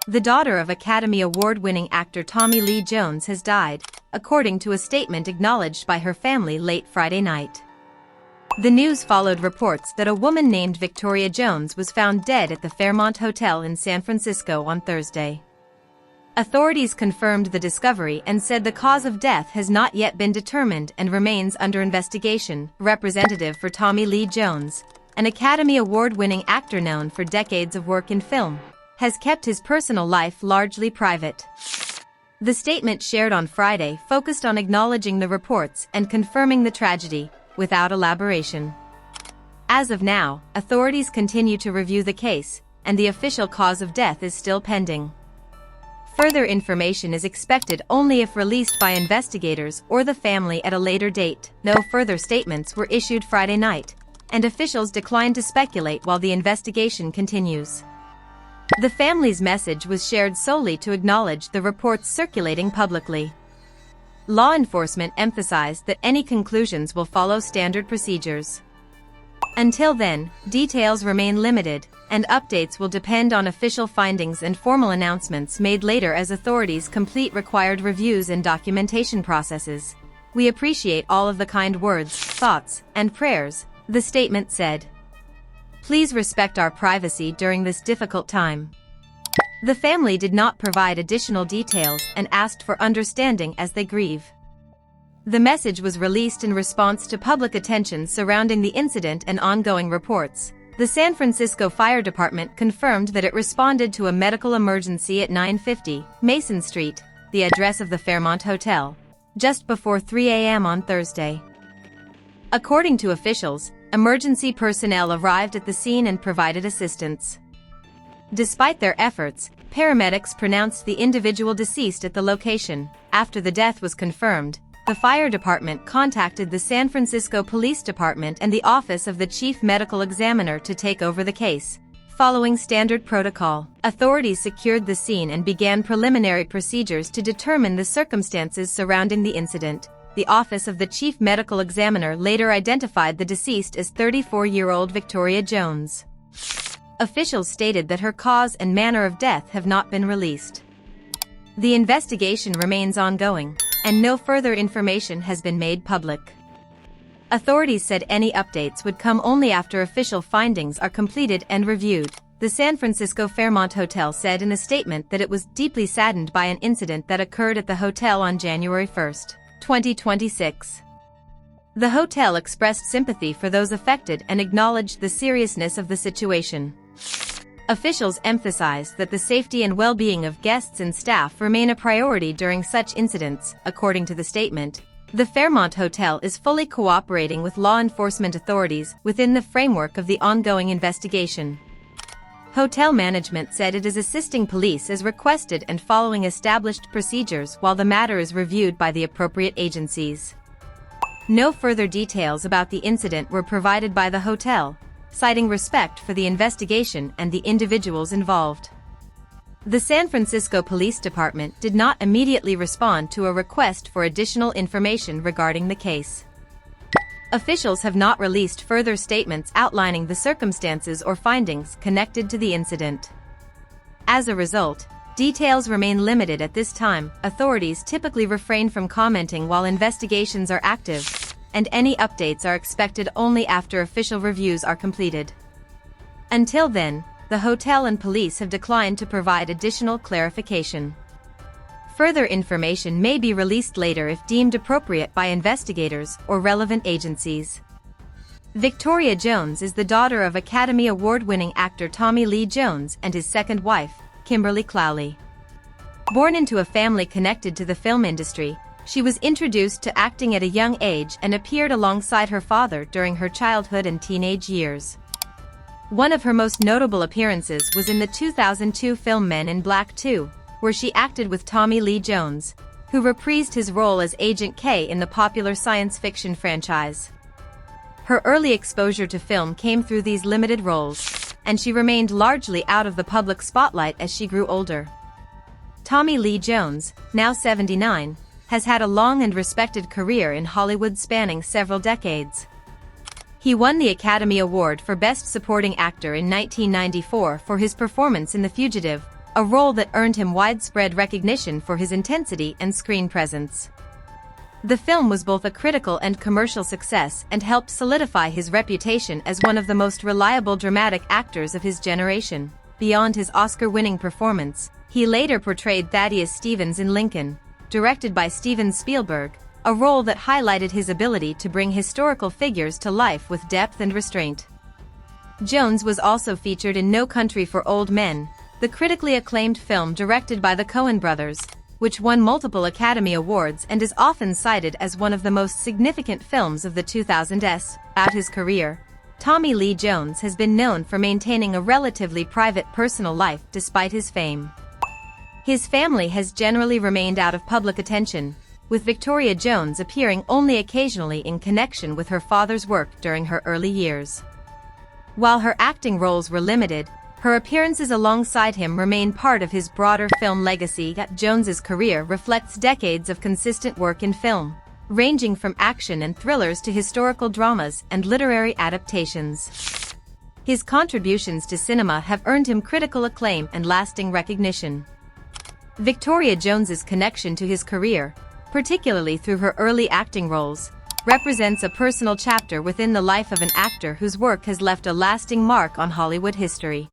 The daughter of Academy Award-winning actor Tommy Lee Jones has died, according to a statement acknowledged by her family late Friday night. The news followed reports that a woman named Victoria Jones was found dead at the Fairmont Hotel in San Francisco on Thursday. Authorities confirmed the discovery and said the cause of death has not yet been determined and remains under investigation. Representative for Tommy Lee Jones, an Academy Award-winning actor known for decades of work in film, has kept his personal life largely private. The statement shared on Friday focused on acknowledging the reports and confirming the tragedy, without elaboration. As of now, authorities continue to review the case, and the official cause of death is still pending. Further information is expected only if released by investigators or the family at a later date. No further statements were issued Friday night, and officials declined to speculate while the investigation continues. The family's message was shared solely to acknowledge the reports circulating publicly. Law enforcement emphasized that any conclusions will follow standard procedures. Until then, details remain limited, and updates will depend on official findings and formal announcements made later as authorities complete required reviews and documentation processes. "We appreciate all of the kind words, thoughts, and prayers," the statement said. "Please respect our privacy during this difficult time." The family did not provide additional details and asked for understanding as they grieve. The message was released in response to public attention surrounding the incident and ongoing reports. The San Francisco Fire Department confirmed that it responded to a medical emergency at 950 Mason Street, the address of the Fairmont Hotel, just before 3 a.m. on Thursday. According to officials, emergency personnel arrived at the scene and provided assistance. Despite their efforts, paramedics pronounced the individual deceased at the location. After the death was confirmed, the fire department contacted the San Francisco Police Department and the Office of the Chief Medical Examiner to take over the case. Following standard protocol, authorities secured the scene and began preliminary procedures to determine the circumstances surrounding the incident. The Office of the Chief Medical Examiner later identified the deceased as 34-year-old Victoria Jones. Officials stated that her cause and manner of death have not been released. The investigation remains ongoing, and no further information has been made public. Authorities said any updates would come only after official findings are completed and reviewed. The San Francisco Fairmont Hotel said in a statement that it was deeply saddened by an incident that occurred at the hotel on January 1, 2026. The hotel expressed sympathy for those affected and acknowledged the seriousness of the situation. Officials emphasized that the safety and well-being of guests and staff remain a priority during such incidents. According to the statement, the Fairmont Hotel is fully cooperating with law enforcement authorities within the framework of the ongoing investigation. Hotel management said it is assisting police as requested and following established procedures while the matter is reviewed by the appropriate agencies. No further details about the incident were provided by the hotel, citing respect for the investigation and the individuals involved. The San Francisco Police Department did not immediately respond to a request for additional information regarding the case. Officials have not released further statements outlining the circumstances or findings connected to the incident. As a result, details remain limited at this time. Authorities typically refrain from commenting while investigations are active, and any updates are expected only after official reviews are completed. Until then, the hotel and police have declined to provide additional clarification. Further information may be released later if deemed appropriate by investigators or relevant agencies. Victoria Jones is the daughter of Academy Award-winning actor Tommy Lee Jones and his second wife, Kimberly Clowley. Born into a family connected to the film industry, she was introduced to acting at a young age and appeared alongside her father during her childhood and teenage years. One of her most notable appearances was in the 2002 film Men in Black 2, where she acted with Tommy Lee Jones, who reprised his role as Agent K in the popular science fiction franchise. Her early exposure to film came through these limited roles, and she remained largely out of the public spotlight as she grew older. Tommy Lee Jones, now 79, has had a long and respected career in Hollywood spanning several decades. He won the Academy Award for Best Supporting Actor in 1994 for his performance in The Fugitive, a role that earned him widespread recognition for his intensity and screen presence. The film was both a critical and commercial success and helped solidify his reputation as one of the most reliable dramatic actors of his generation. Beyond his Oscar-winning performance, he later portrayed Thaddeus Stevens in Lincoln, directed by Steven Spielberg, a role that highlighted his ability to bring historical figures to life with depth and restraint. Jones was also featured in No Country for Old Men, the critically acclaimed film directed by the Coen brothers, which won multiple Academy Awards and is often cited as one of the most significant films of the 2000s. Throughout his career, Tommy Lee Jones has been known for maintaining a relatively private personal life despite his fame. His family has generally remained out of public attention, with Victoria Jones appearing only occasionally in connection with her father's work during her early years. While her acting roles were limited, her appearances alongside him remain part of his broader film legacy. Jones's career reflects decades of consistent work in film, ranging from action and thrillers to historical dramas and literary adaptations. His contributions to cinema have earned him critical acclaim and lasting recognition. Victoria Jones's connection to his career, particularly through her early acting roles, represents a personal chapter within the life of an actor whose work has left a lasting mark on Hollywood history.